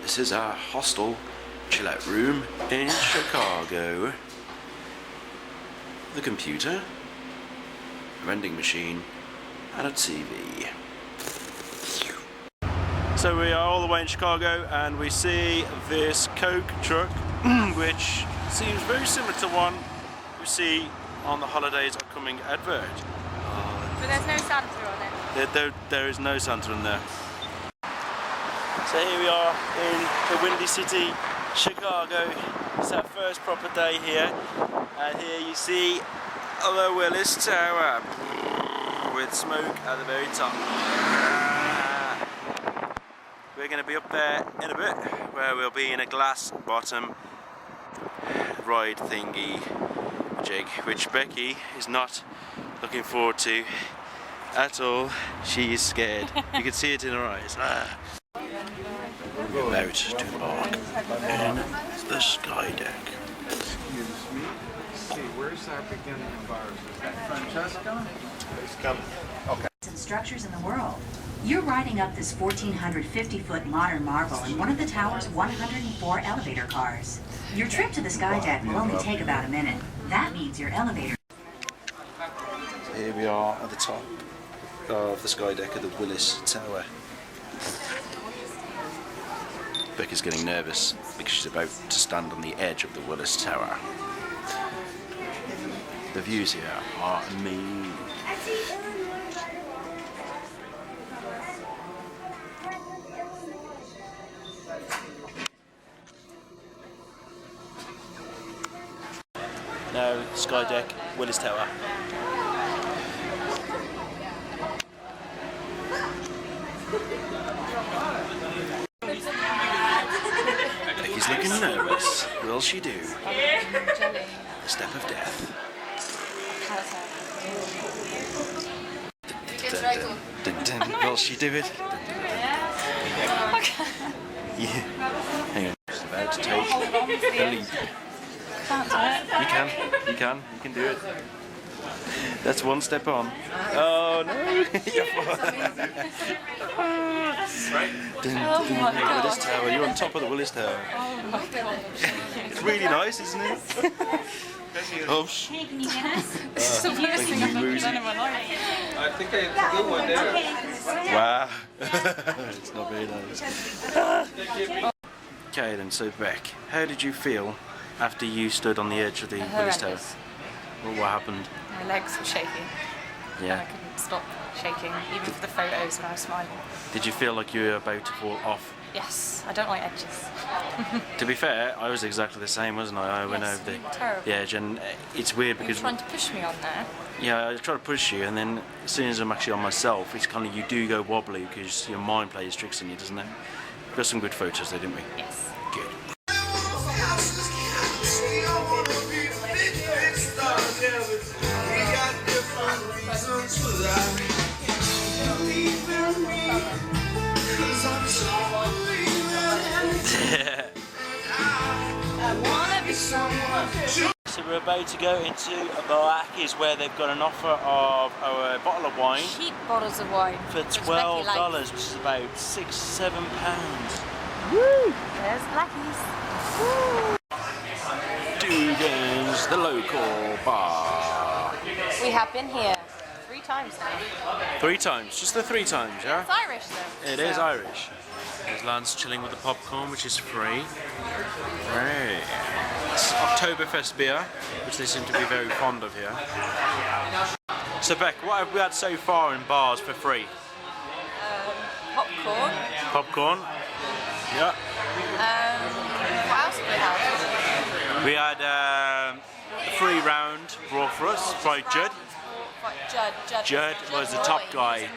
This is our hostel chill-out room in Chicago. The computer, a vending machine, and a TV. So we are all the way in Chicago and we see this Coke truck which seems very similar to one we see on the Holidays Are Coming advert. But there's no Santa on it. There is no Santa in there. So here we are in the Windy City, Chicago. It's our first proper day here. And here you see the Willis Tower with smoke at the very top. We're going to be up there in a bit, where we'll be in a glass bottom ride thingy jig, which Becky is not looking forward to at all. She is scared. You can see it in her eyes. We're about to embark in the Sky Deck. Excuse me. Okay, where's our beginning of ours? Is that Francesca? It's coming. Okay. And structures in the world. You're riding up this 1,450-foot modern marvel in one of the tower's 104 elevator cars. Your trip to the Sky Deck will only take about a minute. That means your elevator. So here we are at the top of the Sky Deck of the Willis Tower. Becca's getting nervous because she's about to stand on the edge of the Willis Tower. The views here are amazing. Now, Sky Deck, Willis Tower. Becky's looking nervous. Will she do? The step of death. Will she do it? Yeah. Hang on. She's about to take a leap. You can do it. That's one step on. Oh no! Willis Tower. You're on top of the Willis Tower. Oh my god. It's really nice, isn't it? Oh, Hey, can you get us? It's the weirdest thing I've ever done in my life. I think it's a good one there. Wow. It's not very nice. Okay then, so Beck, how did you feel after you stood on the edge of the Willis Tower? Well, what happened? My legs were shaking. Yeah. I couldn't stop shaking, even for the photos when I was smiling. Did you feel like you were about to fall off? Yes, I don't like edges. To be fair, I was exactly the same, wasn't I? I went over the edge, and it's weird because You're trying to push me on there. yeah, I try to push you, and then as soon as I'm actually on myself, it's kind of you do go wobbly because your mind plays tricks on you, doesn't it? We got some good photos there, didn't we? Yes. Good. So we're about to go into Blackies, where they've got an offer of a bottle of wine Cheap bottles of wine. for $12, which is about £6-7. Woo! There's Blackies. Woo! Dugan's, the local bar. We have been here 3 times now. 3 times, just the 3 times, yeah? It's Irish though. It is Irish. There's Lance chilling with the popcorn, which is free. Right. It's Oktoberfest beer, which they seem to be very fond of here. So Beck, what have we had so far in bars for free? Popcorn. Popcorn. Yeah. What else did we have? We had a free round brought for us by Judd. Judd was the top guy.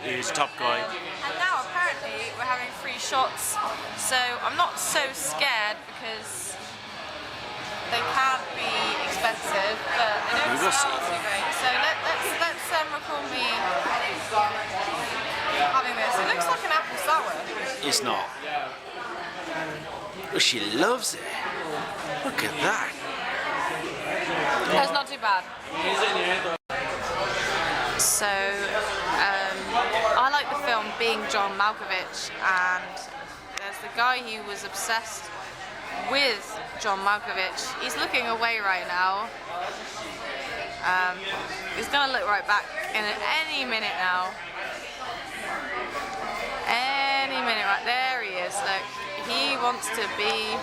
He was the top guy. And now apparently we're having free shots, so I'm not so scared because they can be expensive, but they don't smell too great. So let's recall me having this. It looks like an apple sour. It's not. Oh, she loves it. Look at that. It's not too bad. So I like the film Being John Malkovich, and there's the guy who was obsessed with John Malkovich. He's looking away right now. He's gonna look right back in any minute now. Any minute, right there he is. Look, he wants to be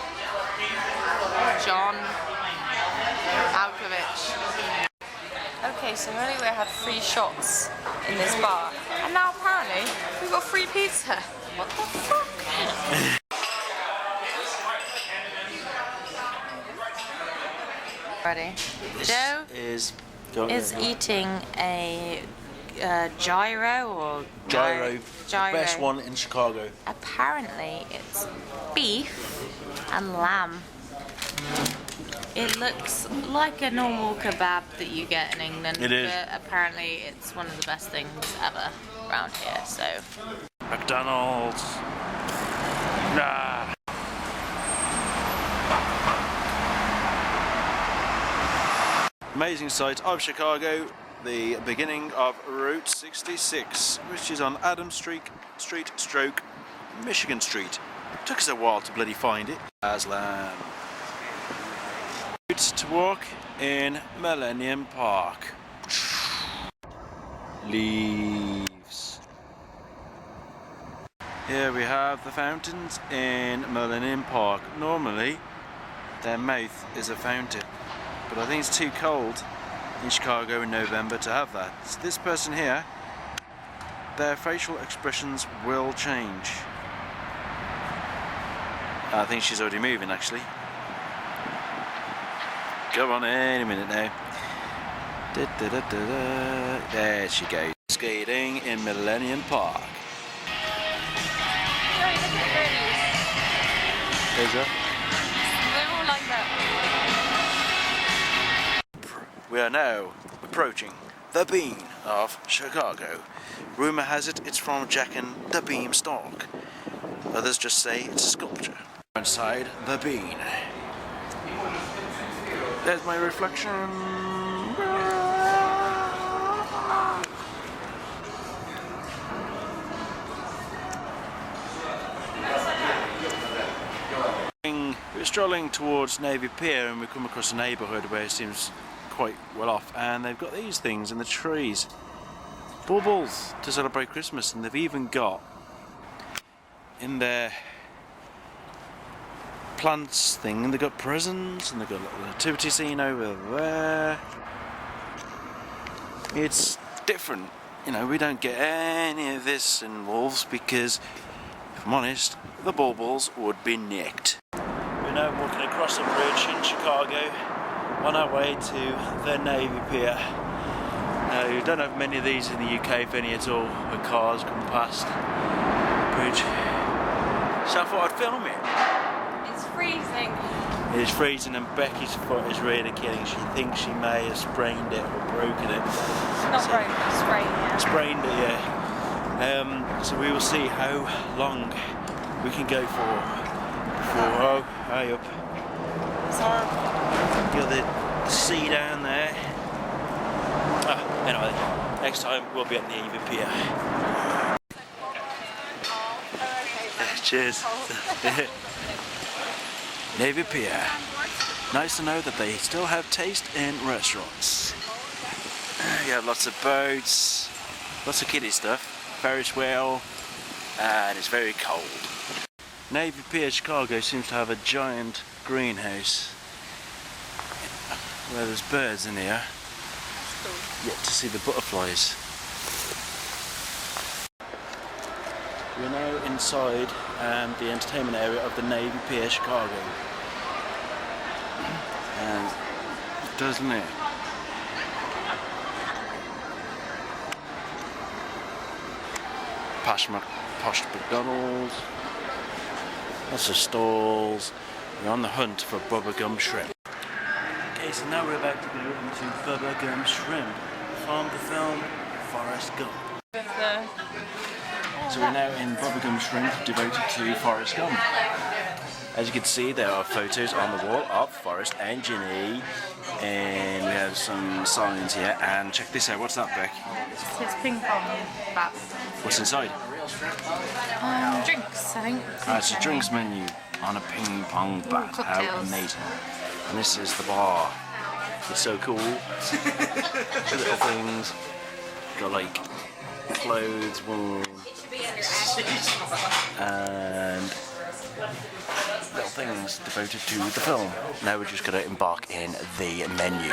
John Malkovich. Okay, so earlier we had free shots in this bar, and now apparently we've got free pizza. What the fuck? Ready? Joe is eating a gyro or gyro. The best one in Chicago. Apparently it's beef and lamb. It looks like a normal kebab that you get in England, it is. But apparently it's one of the best things ever around here, so. McDonald's. Nah. Amazing sight of Chicago, the beginning of Route 66, which is on Adams Street, Michigan Street. Took us a while to bloody find it. Aslan. To walk in Millennium Park. Leaves. Here we have the fountains in Millennium Park. Normally, their mouth is a fountain, but I think it's too cold in Chicago in November to have that. So this person here, their facial expressions will change. I think she's already moving actually. Go on any minute now. There she goes. Skating in Millennium Park. There's her. They're all like that. We are now approaching the Bean of Chicago. Rumour has it it's from Jack and the Beanstalk. Others just say it's a sculpture. Inside the Bean. There's my reflection. We're strolling towards Navy Pier and we come across a neighbourhood where it seems quite well off, and they've got these things in the trees. Baubles to celebrate Christmas, and they've even got in their plants thing, and they've got presents, and they've got a little nativity scene over there. It's different, you know, we don't get any of this in Wolves because, if I'm honest, the baubles would be nicked. We're now walking across a bridge in Chicago on our way to the Navy Pier. You don't have many of these in the UK, if any at all, where cars come past the bridge. So I thought I'd film it. It's freezing. It is freezing and Becky's foot is really killing. She thinks she may have sprained it or broken it. Not broken, sprained, yeah. Sprained it, yeah. So we will see how long we can go for before, oh, high up. It's horrible. Got the sea down there. Anyway, next time we'll be at Navy Pier. Cheers. Navy Pier. Nice to know that they still have taste in restaurants. You have lots of boats, lots of kiddie stuff, Ferris wheel, and it's very cold. Navy Pier Chicago seems to have a giant greenhouse where there's birds in here. Yet to see the butterflies. We're now inside the entertainment area of the Navy Pier Chicago. And it doesn't it? Posh McDonald's. Lots of stalls. We're on the hunt for bubblegum shrimp. Okay, so now we're about to go into bubblegum shrimp from the film Forrest Gump. So we're now in bubblegum shrimp devoted to Forrest Gump. As you can see, there are photos on the wall of Forrest and Ginny, and we have some signs here. And check this out. What's that, Beck? It's his ping pong bat. What's inside? Drinks, I think. It's a drinks menu on a ping pong bat. How Cocktails. amazing. And this is the bar. It's so cool. Little things. Got like clothes, wool, and little things devoted to the film. Now we're just going to embark in the menu.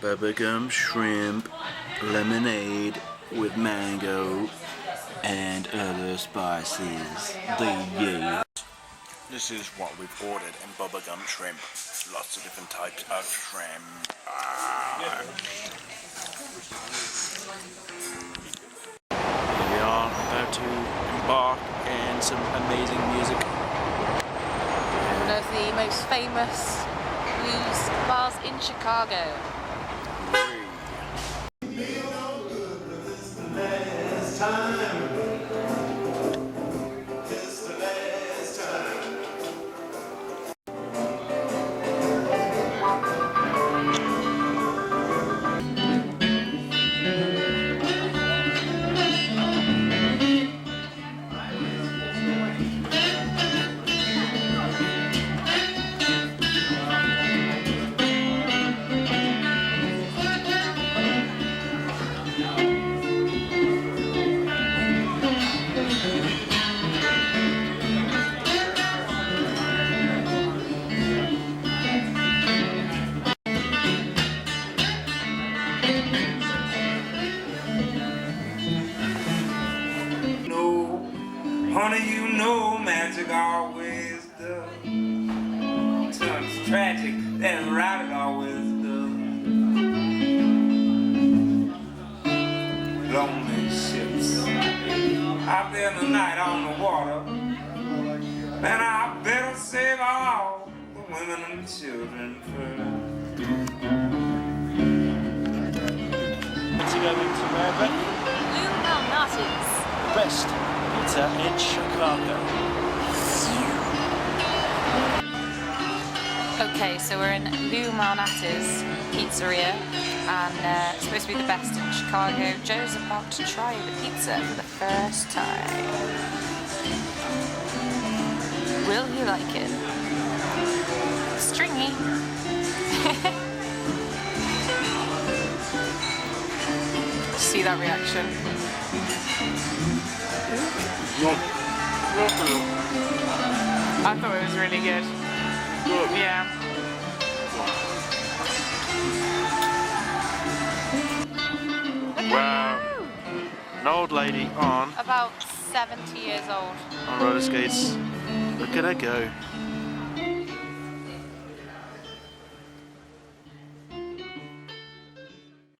Bubblegum shrimp, lemonade with mango, and other spices. This is what we've ordered in bubblegum shrimp. Lots of different types of shrimp. Here we are, about to embark in some amazing music. One of the most famous blues bars in Chicago. Honey, you know magic always does. Turns tragic, that's right, it always does. Lonely ships out there tonight on the water. And I better save all the women and children first. What's he going to where, Becky? Lou Malnati's. The best pizza in Chicago. Okay, so we're in Lou Malnati's pizzeria, and it's supposed to be the best in Chicago. Joe's about to try the pizza for the first time. Will he like it? Stringy. See that reaction? I thought it was really good. Yeah. Wow. An old lady on About 70 years old. roller skates. Look at her go.